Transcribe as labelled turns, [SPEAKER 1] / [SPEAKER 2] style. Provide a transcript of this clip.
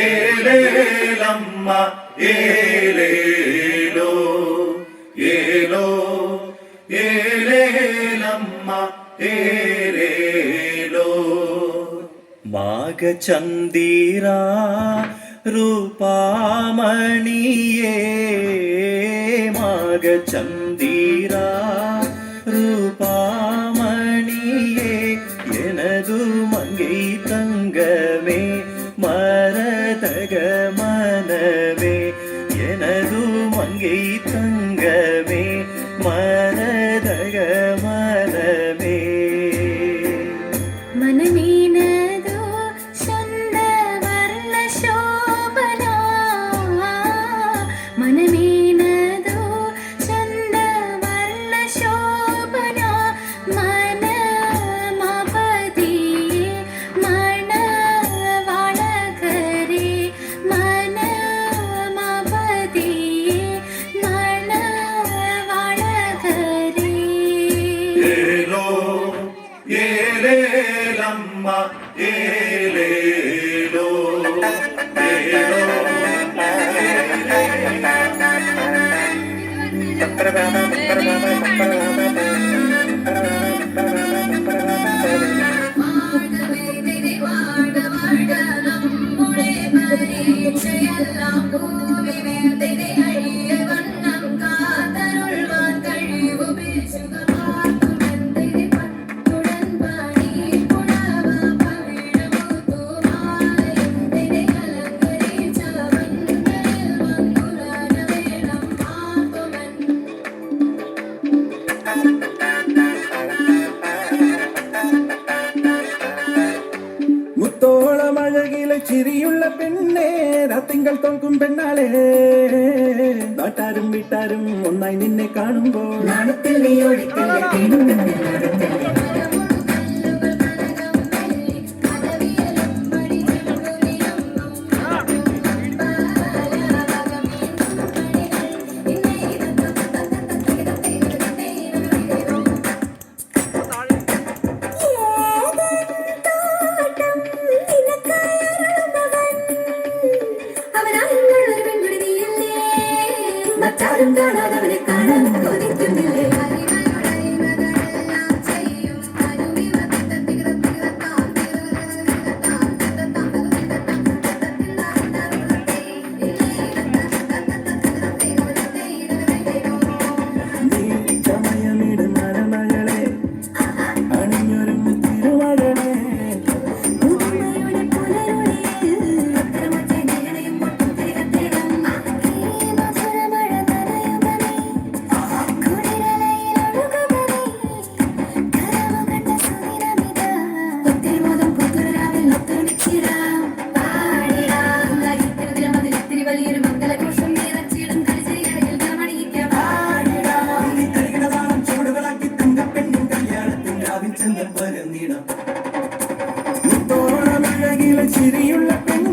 [SPEAKER 1] ఏలేలమ్మ ఏలేలో ఏలో ఏలేలమ్మ ఏలేలో మాగచందీరా రూపామణియే మాగచందீரா ரூபாமணியே எனது மங்கை தங்கமே மரதக மனமே எனது மங்கை தங்கமே மரதக மனமே
[SPEAKER 2] மனமேனதோ சொந்த வர்ண சோபனா மனமேனதோ சொந்த வர்ண சோபனா மன மாபதியே மன வாழகரே மன மாபதியே மன வாழகரே
[SPEAKER 1] ஏலோ ஏலேலம்మ ஏலேலோ ஏலோ
[SPEAKER 3] മുത്തോളം അഴകിലെ ചിരിയുള്ള പെണ്ണേ രാത്തിങ്കൾ തോൽക്കും പെണ്ണാളെ നാട്ടാരും വീട്ടാരും ഒന്നായി നിന്നെ കാണുമ്പോൾ
[SPEAKER 2] നാണത്തിൽ നീ മറ്റാരും കാണാതവനെ കാണാൻ കൊതിക്കുന്നില്ലേ
[SPEAKER 3] നീ ചമയമിടും മരമകളെ അണിഞ്ഞൊരും തിരുമകളെ ചൂടുകളാക്കി തങ്കപ്പെണ്ണും കല്യാണത്തിൻ രാവിൽ ചന്തം പരന്നിടം മുത്തോളം അഴകിലെ ചിരിയുള്ള പെണ്ണ്